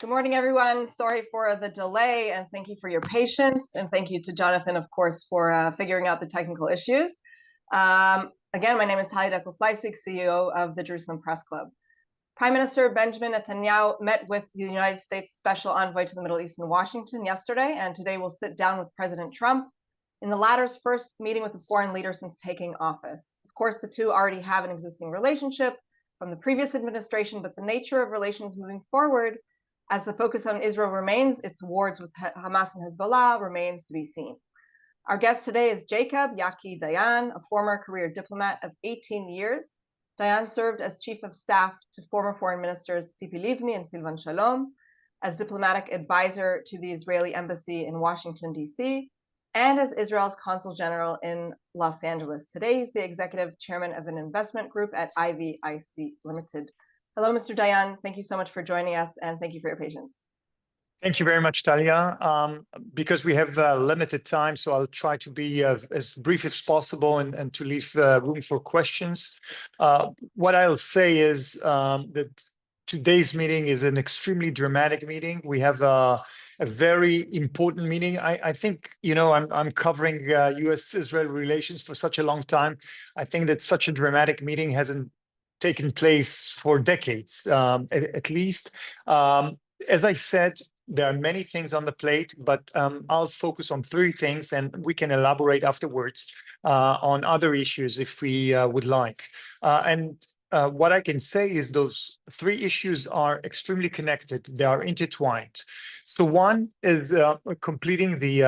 Good morning, everyone. Sorry for the delay, and thank you for your patience. And thank you to Jonathan, of course, for figuring out the technical issues. Again, my name is Talia Dako-Fleisig, CEO of the Jerusalem Press Club. Prime Minister Benjamin Netanyahu met with the United States Special Envoy to the Middle East in Washington yesterday, and today will sit down with President Trump in the latter's first meeting with a foreign leader since taking office. Of course, the two already have an existing relationship from the previous administration, but the nature of relations moving forward, as the focus on Israel remains, its wars with Hamas and Hezbollah remains to be seen. Our guest today is Jacob Yaki Dayan, a former career diplomat of 18 years. Dayan served as chief of staff to former foreign ministers Tzipi Livni and Silvan Shalom, as diplomatic advisor to the Israeli embassy in Washington, D.C., and as Israel's consul general in Los Angeles. Today, he's the executive chairman of an investment group at IVIC Limited. Hello, Mr. Dayan. Thank you so much for joining us, and thank you for your patience. Thank you very much, Talia. Because we have limited time, so I'll try to be as brief as possible and to leave room for questions. What I'll say is that today's meeting is an extremely dramatic meeting. We have a very important meeting. I think, I'm covering U.S.-Israel relations for such a long time. I think that such a dramatic meeting hasn't taken place for decades, at least. As I said, there are many things on the plate, but I'll focus on three things, and we can elaborate afterwards on other issues if we would like. What I can say is those three issues are extremely connected. They are intertwined. So one is completing the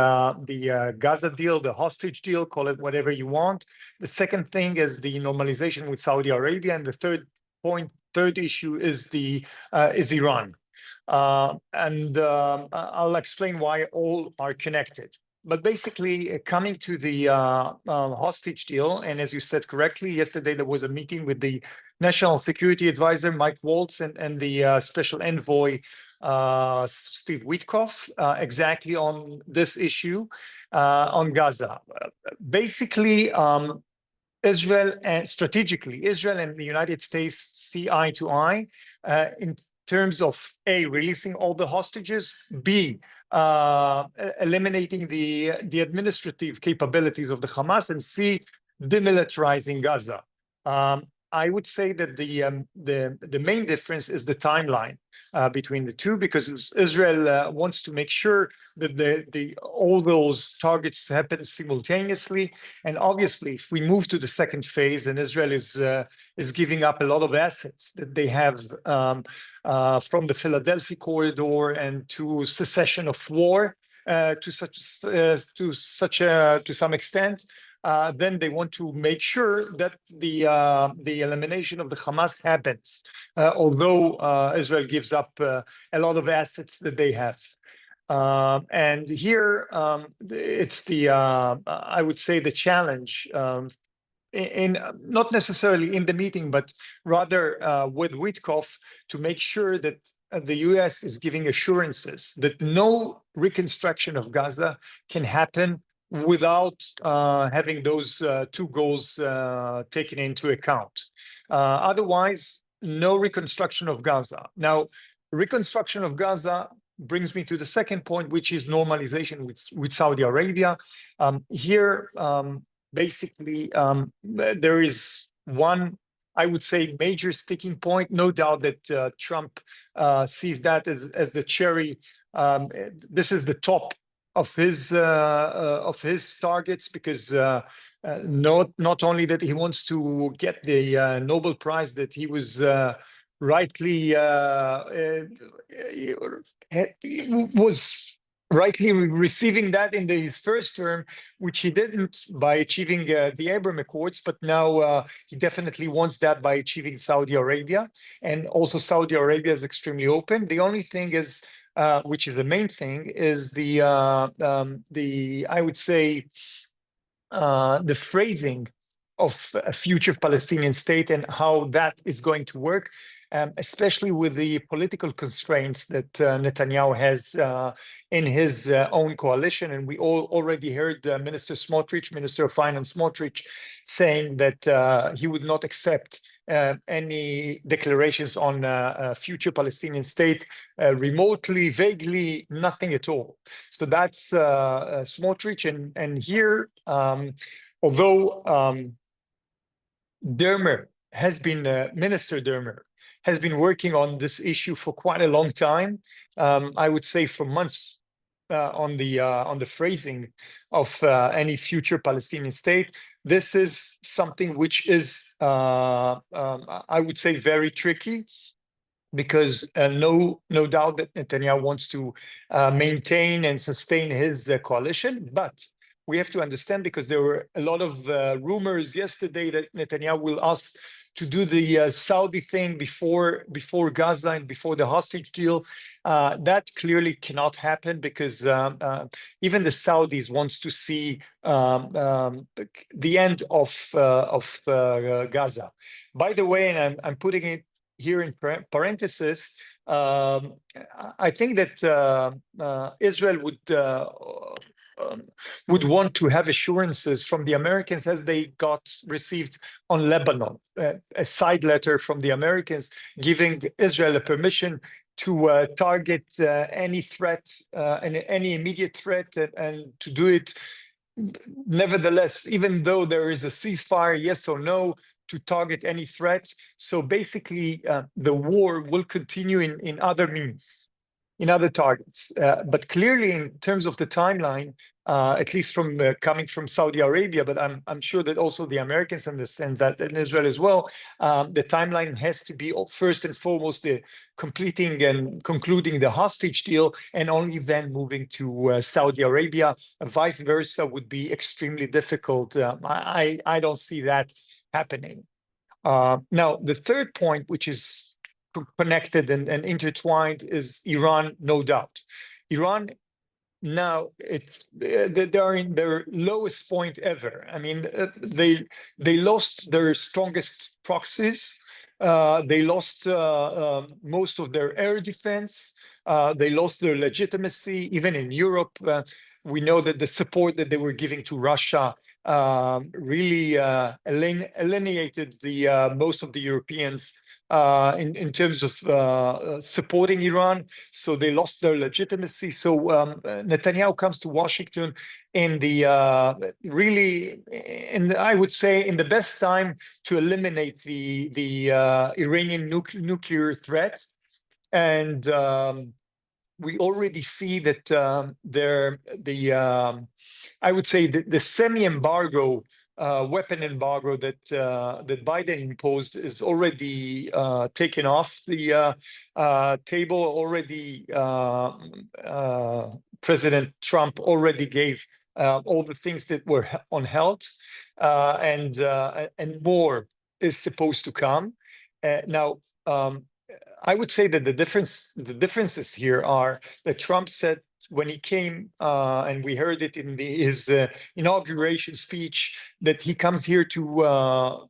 Gaza deal, the hostage deal, call it whatever you want. The second thing is the normalization with Saudi Arabia, and the third issue is Iran. I'll explain why all are connected. But basically, coming to the hostage deal, and as you said correctly, yesterday there was a meeting with the National Security Advisor, Mike Waltz, and the Special Envoy, Steve Witkoff, exactly on this issue on Gaza. Basically, Israel and the United States see eye to eye in terms of A, releasing all the hostages, B, eliminating the administrative capabilities of the Hamas, and C, demilitarizing Gaza. I would say that the main difference is the timeline between the two, because Israel wants to make sure that all those targets happen simultaneously. And obviously, if we move to the second phase, and Israel is giving up a lot of assets that they have from the Philadelphia corridor and to cessation of war to some extent. Then they want to make sure that the elimination of the Hamas happens, although Israel gives up a lot of assets that they have. And here it's I would say the challenge in not necessarily in the meeting, but rather with Witkoff, to make sure that the U.S. is giving assurances that no reconstruction of Gaza can happen without having those two goals taken into account. Otherwise, no reconstruction of Gaza. Now, reconstruction of Gaza brings me to the second point, which is normalization with Saudi Arabia. Here, basically, there is one, I would say, major sticking point. No doubt that Trump sees that as the cherry. This is the top of his targets, because not only that he wants to get the Nobel Prize that he was rightly receiving that in his first term, which he didn't by achieving the Abraham Accords, but now he definitely wants that by achieving Saudi Arabia. And also Saudi Arabia is extremely open. The only thing is, which is the main thing, is I would say the phrasing of a future Palestinian state and how that is going to work, especially with the political constraints that Netanyahu has in his own coalition. And we all already heard Minister of Finance Smotrich, saying that he would not accept any declarations on a future Palestinian state, remotely, vaguely, nothing at all. So that's Smotrich, and here, although Dermer has been, Minister Dermer has been working on this issue for quite a long time. I would say for months, on the phrasing of any future Palestinian state. This is something which is, I would say, very tricky, because no doubt that Netanyahu wants to maintain and sustain his coalition. But we have to understand, because there were a lot of rumors yesterday that Netanyahu will ask to do the Saudi thing before Gaza and before the hostage deal. That clearly cannot happen, because even the Saudis wants to see the end of Gaza. By the way, and I'm putting it here in parenthesis, I think that Israel would want to have assurances from the Americans, as they received on Lebanon, a side letter from the Americans giving Israel a permission to target any threat, any immediate threat, and to do it nevertheless, even though there is a ceasefire, yes or no, to target any threat. So basically, the war will continue in other means, in other targets. But clearly, in terms of the timeline, at least from coming from Saudi Arabia, but I'm sure that also the Americans understand that, in Israel as well, the timeline has to be first and foremost the completing and concluding the hostage deal, and only then moving to Saudi Arabia. Vice versa would be extremely difficult. I don't see that happening. Now, the third point, which is connected and intertwined, is Iran, no doubt. Iran now, they are in their lowest point ever. I mean, they lost their strongest proxies. They lost most of their air defense. They lost their legitimacy, even in Europe. We know that the support that they were giving to Russia really alienated most of the Europeans in terms of supporting Iran. So they lost their legitimacy. So Netanyahu comes to Washington in I would say, in the best time to eliminate the Iranian nuclear threat. And we already see that I would say the semi-embargo, weapon embargo that Biden imposed is already taken off the table. Already, President Trump already gave all the things that were on hold, and more is supposed to come. Now, I would say that the differences here are that Trump said when he came, and we heard it in his inauguration speech, that he comes here to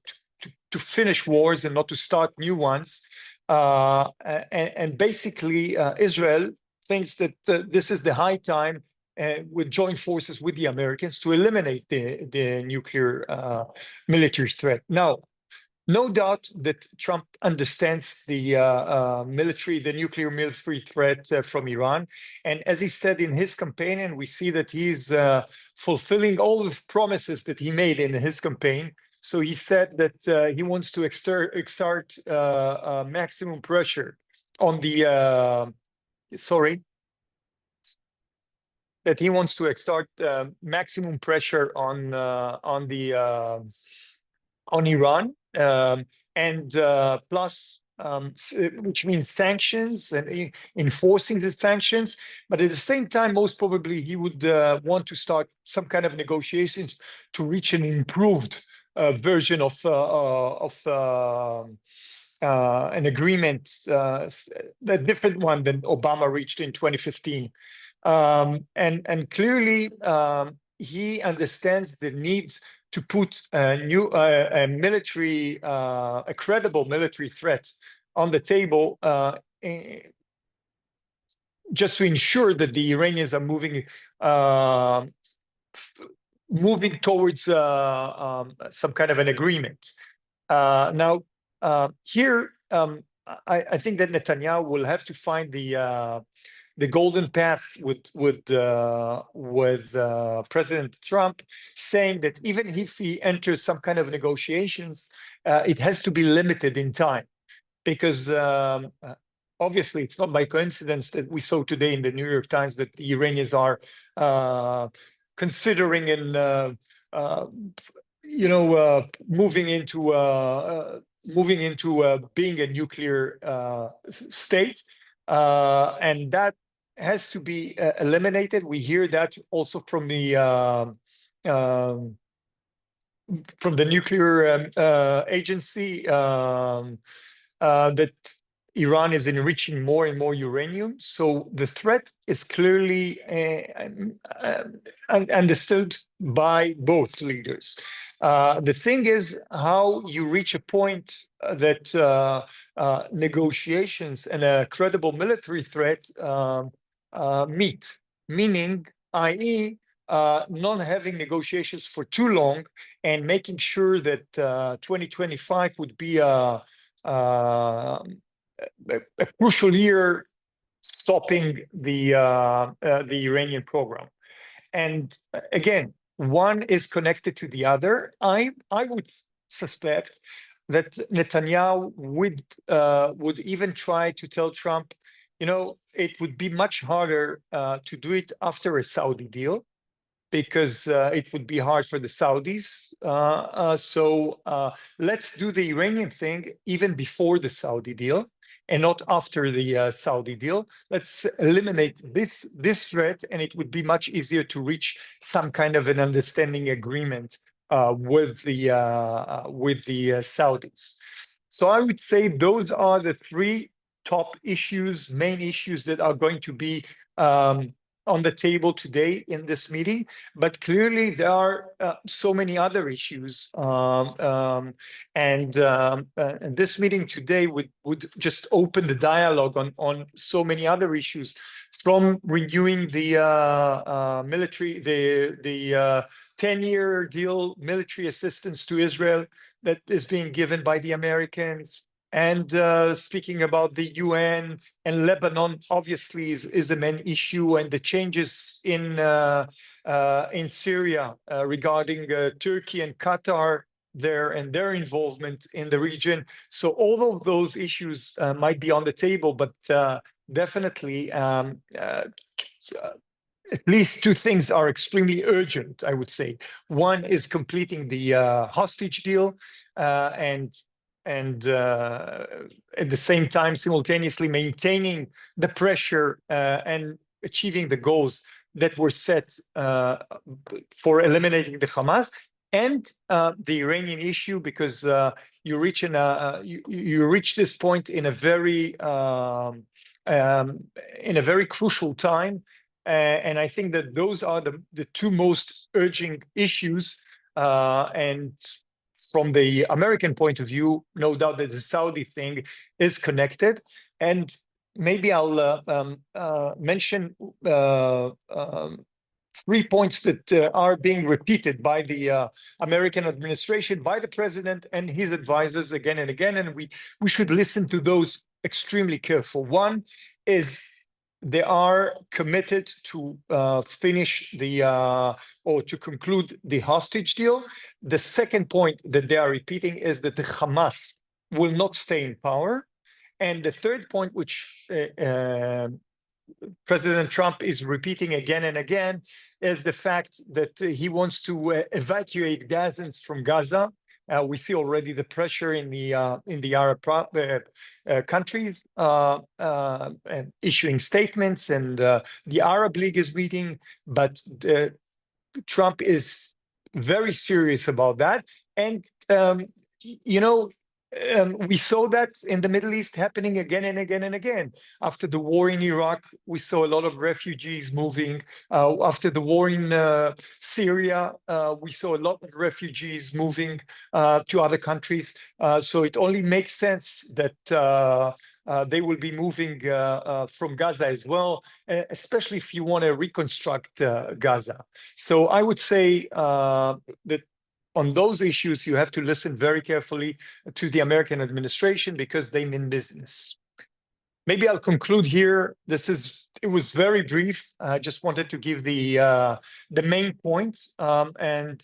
finish wars and not to start new ones. And basically, Israel thinks that this is the high time with joint forces with the Americans to eliminate the nuclear military threat. Now, no doubt that Trump understands the nuclear military threat from Iran. And as he said in his campaign, and we see that he's fulfilling all the promises that he made in his campaign. So he said that he wants to exert maximum pressure on that he wants to exert maximum pressure on Iran, and plus, which means sanctions and enforcing the sanctions. But at the same time, most probably he would want to start some kind of negotiations to reach an improved version of an agreement, a different one than Obama reached in 2015. And clearly, he understands the need to put a credible military threat on the table, just to ensure that the Iranians are moving towards some kind of an agreement. Now, here, I think that Netanyahu will have to find the golden path with President Trump, saying that even if he enters some kind of negotiations, it has to be limited in time, because obviously it's not by coincidence that we saw today in the New York Times that the Iranians are considering and moving into being a nuclear state, and that has to be eliminated. We hear that also from the nuclear agency, that Iran is enriching more and more uranium. So the threat is clearly understood by both leaders. The thing is how you reach a point that negotiations and a credible military threat meet, meaning, i.e., not having negotiations for too long and making sure that 2025 would be a crucial year stopping the Iranian program. And again, one is connected to the other. I would suspect that Netanyahu would even try to tell Trump, it would be much harder to do it after a Saudi deal, because it would be hard for the Saudis. So let's do the Iranian thing even before the Saudi deal and not after the Saudi deal. Let's eliminate this threat, and it would be much easier to reach some kind of an understanding agreement with the Saudis. So I would say those are the three top issues, main issues that are going to be on the table today in this meeting, but clearly there are so many other issues, and this meeting today would just open the dialogue on so many other issues, from renewing the military, the 10-year deal, military assistance to Israel that is being given by the Americans. And speaking about the UN and Lebanon, obviously is the main issue, and the changes in Syria regarding Turkey and Qatar there and their involvement in the region. So all of those issues might be on the table, but definitely at least two things are extremely urgent, I would say. One is completing the hostage deal, and at the same time, simultaneously maintaining the pressure and achieving the goals that were set for eliminating the Hamas, and the Iranian issue, because you reach this point in a very crucial time, and I think that those are the two most urgent issues, and from the American point of view, no doubt that the Saudi thing is connected. And maybe I'll mention 3 points that are being repeated by the American administration, by the president and his advisors again and again, and we should listen to those extremely careful. One is they are committed to finish or to conclude the hostage deal. The second point that they are repeating is that the Hamas will not stay in power. And the third point, which President Trump is repeating again and again, is the fact that he wants to evacuate Gazans from Gaza. We see already the pressure in the Arab countries issuing statements, and the Arab League is meeting, but Trump is very serious about that. And we saw that in the Middle East happening again and again and again. After the war in Iraq, we saw a lot of refugees moving. After the war in Syria, we saw a lot of refugees moving to other countries. So it only makes sense that they will be moving from Gaza as well, especially if you want to reconstruct Gaza. So I would say that on those issues, you have to listen very carefully to the American administration because they mean business. Maybe I'll conclude here. It was very brief. I just wanted to give the main points. And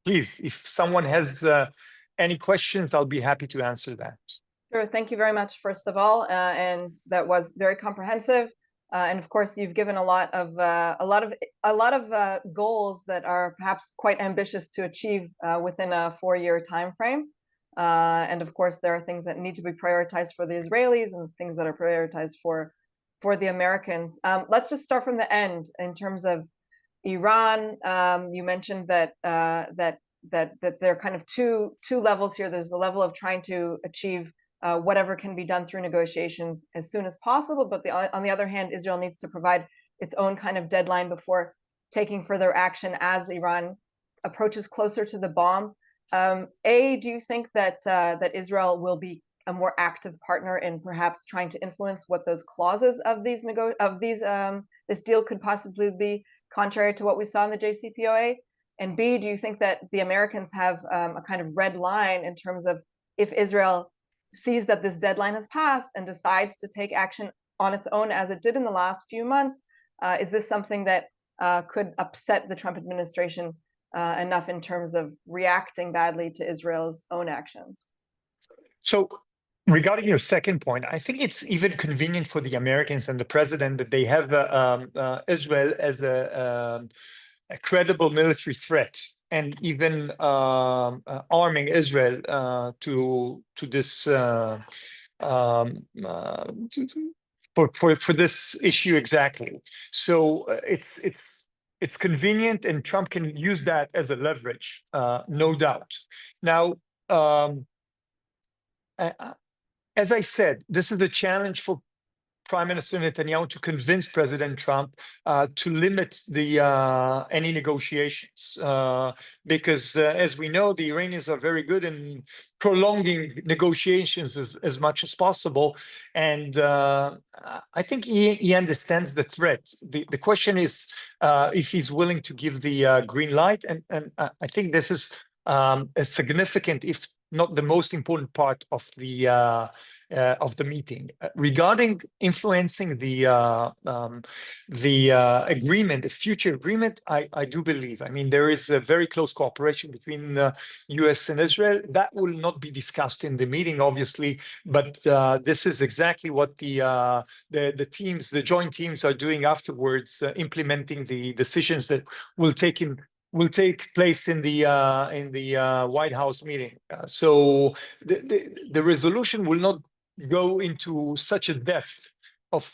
please, if someone has any questions, I'll be happy to answer that. Sure. Thank you very much, first of all, and that was very comprehensive. And of course, you've given a lot of goals that are perhaps quite ambitious to achieve within a 4-year time frame. And of course, there are things that need to be prioritized for the Israelis and things that are prioritized for the Americans. Let's just start from the end in terms of Iran. You mentioned that there are kind of two levels here. There's the level of trying to achieve whatever can be done through negotiations as soon as possible, but on the other hand, Israel needs to provide its own kind of deadline before taking further action as Iran approaches closer to the bomb. Do you think that Israel will be a more active partner in perhaps trying to influence what those clauses of this deal could possibly be, contrary to what we saw in the JCPOA? And B, do you think that the Americans have a kind of red line in terms of if Israel sees that this deadline has passed and decides to take action on its own as it did in the last few months, is this something that could upset the Trump administration enough in terms of reacting badly to Israel's own actions? So regarding your second point, I think it's even convenient for the Americans and the president that they have Israel as a credible military threat, and even arming Israel to this for this issue exactly. So it's convenient, and Trump can use that as a leverage, no doubt. Now, as I said, this is a challenge for Prime Minister Netanyahu to convince President Trump to limit any negotiations, because as we know, the Iranians are very good in prolonging negotiations as much as possible, and I think he understands the threat. The question is if he's willing to give the green light, and I think this is a significant, if not the most important part of the meeting. Regarding influencing the agreement, the future agreement, I do believe. I mean, there is a very close cooperation between the U.S. and Israel. That will not be discussed in the meeting, obviously, but this is exactly what the teams, the joint teams, are doing afterwards, implementing the decisions that will take place in the White House meeting. So the resolution will not go into such a depth of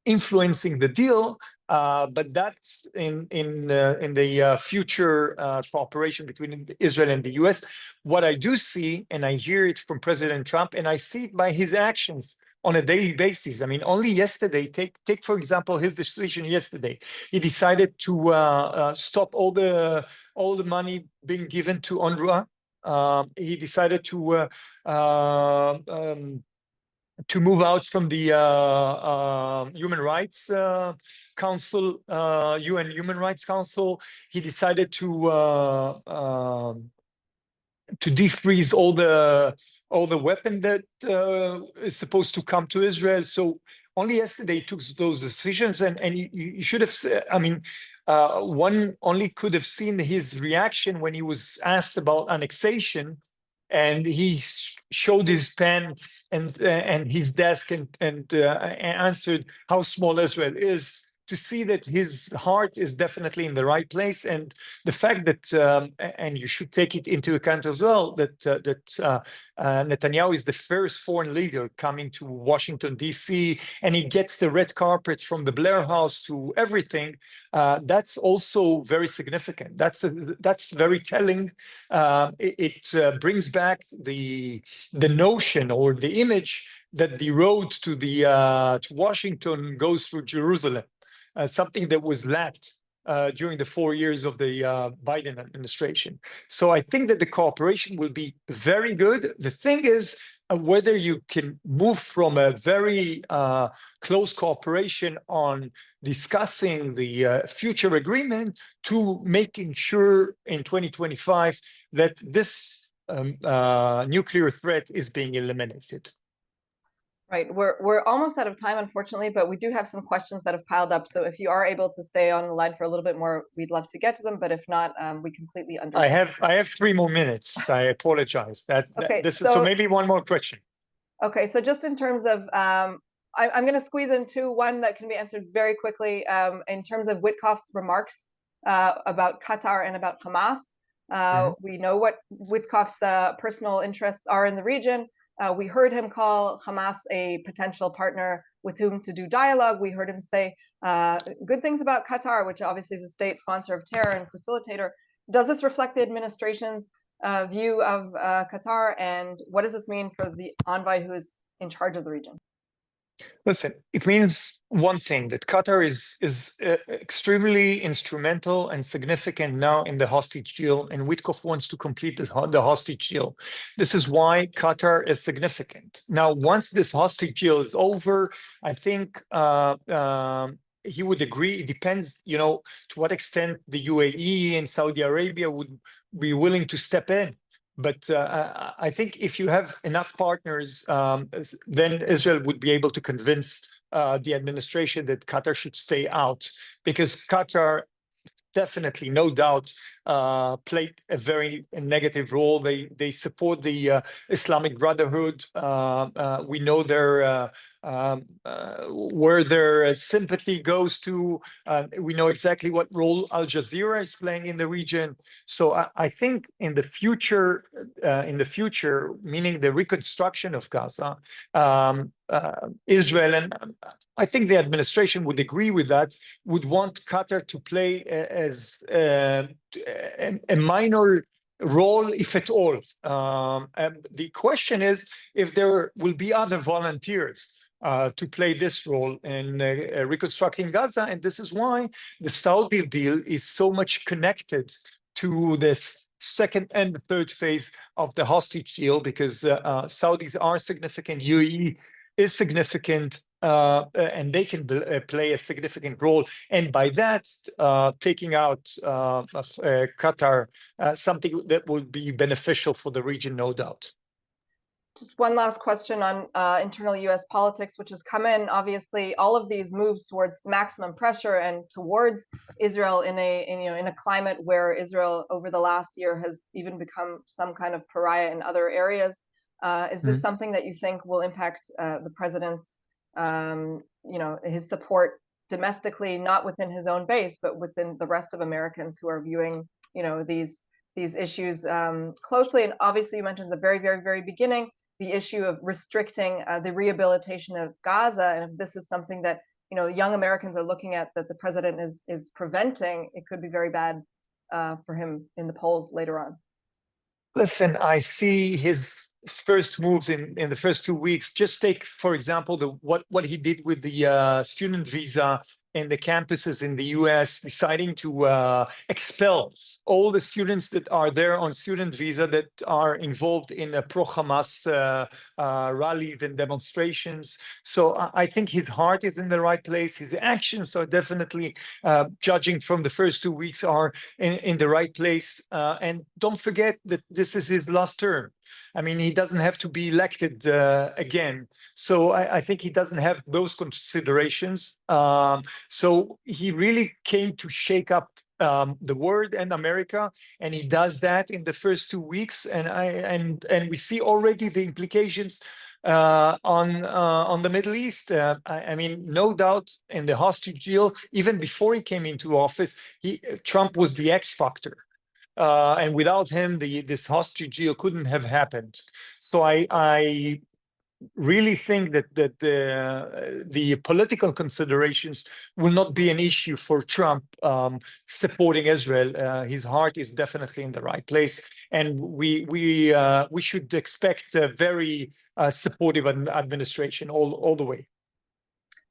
influencing the deal, but that's in the future cooperation between Israel and the U.S. What I do see, and I hear it from President Trump, and I see it by his actions on a daily basis. I mean, only yesterday, take for example his decision yesterday. He decided to stop all the money being given to UNRWA. He decided to move out from the Human Rights Council, UN Human Rights Council. He decided to defreeze all the weapon that is supposed to come to Israel. So only yesterday he took those decisions, and you should have. I mean, one only could have seen his reaction when he was asked about annexation, and he showed his pen and his desk and answered how small Israel is, to see that his heart is definitely in the right place. And the fact that, and you should take it into account as well, that Netanyahu is the first foreign leader coming to Washington, D.C., and he gets the red carpet from the Blair House to everything. That's also very significant. That's very telling. It brings back the notion or the image that the road to Washington goes through Jerusalem. Something that was lacked during the 4 years of the Biden administration. So I think that the cooperation will be very good. The thing is whether you can move from a very close cooperation on discussing the future agreement to making sure in 2025 that this nuclear threat is being eliminated. Right, we're almost out of time, unfortunately, but we do have some questions that have piled up. So if you are able to stay on the line for a little bit more, we'd love to get to them. But if not, we completely understand. I have 3 more minutes. I apologize. Okay, So maybe one more question. Okay, so just in terms of, I'm going to squeeze in two. One that can be answered very quickly. In terms of Witkoff's remarks about Qatar and about Hamas, we know what Witkoff's personal interests are in the region. We heard him call Hamas a potential partner with whom to do dialogue. We heard him say good things about Qatar, which obviously is a state sponsor of terror and facilitator. Does this reflect the administration's view of Qatar, and what does this mean for the envoy who is in charge of the region? Listen, it means one thing, that Qatar is extremely instrumental and significant now in the hostage deal, and Witkoff wants to complete the hostage deal. This is why Qatar is significant. Now, once this hostage deal is over, I think he would agree. It depends, to what extent the UAE and Saudi Arabia would be willing to step in. But I think if you have enough partners, then Israel would be able to convince the administration that Qatar should stay out, because Qatar definitely, no doubt, played a very negative role. They support the Islamic Brotherhood. We know where their sympathy goes to. We know exactly what role Al Jazeera is playing in the region. So I think in the future, meaning the reconstruction of Gaza, Israel, and I think the administration would agree with that, would want Qatar to play as a minor role, if at all. And the question is if there will be other volunteers to play this role in reconstructing Gaza. And this is why the Saudi deal is so much connected to this second and third phase of the hostage deal, because Saudis are significant, UAE is significant, and they can play a significant role. And by that, taking out Qatar, something that would be beneficial for the region, no doubt. Just one last question on internal U.S. politics, which has come in. Obviously, all of these moves towards maximum pressure and towards Israel in a climate where Israel over the last year has even become some kind of pariah in other areas. Is this something that you think will impact the president's, his support domestically, not within his own base, but within the rest of Americans who are viewing, these issues closely? And obviously, you mentioned at the very, very, very beginning the issue of restricting the rehabilitation of Gaza, and if this is something that young Americans are looking at, that the president is preventing, it could be very bad for him in the polls later on. Listen, I see his first moves in the first 2 weeks. Just take, for example, what he did with the student visa in the campuses in the US, deciding to expel all the students that are there on student visa that are involved in pro-Hamas rallies and demonstrations. So I think his heart is in the right place. His actions are definitely, judging from the first 2 weeks, are in the right place. And don't forget that this is his last term. I mean, he doesn't have to be elected again. So I think he doesn't have those considerations. So he really came to shake up the world and America, and he does that in the first 2 weeks. And we see already the implications on the Middle East. I mean, no doubt in the hostage deal, even before he came into office, Trump was the X factor. And without him, this hostage deal couldn't have happened. So I really think that the political considerations will not be an issue for Trump supporting Israel. His heart is definitely in the right place, and we should expect a very supportive administration all the way.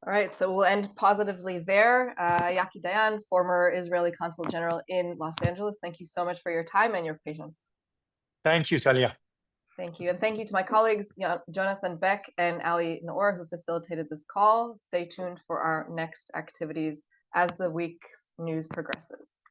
All right, so we'll end positively there. Yaki Dayan, former Israeli Consul General in Los Angeles, thank you so much for your time and your patience. Thank you, Talia. Thank you. And thank you to my colleagues, Jonathan Beck and Ali Noor, who facilitated this call. Stay tuned for our next activities as the week's news progresses.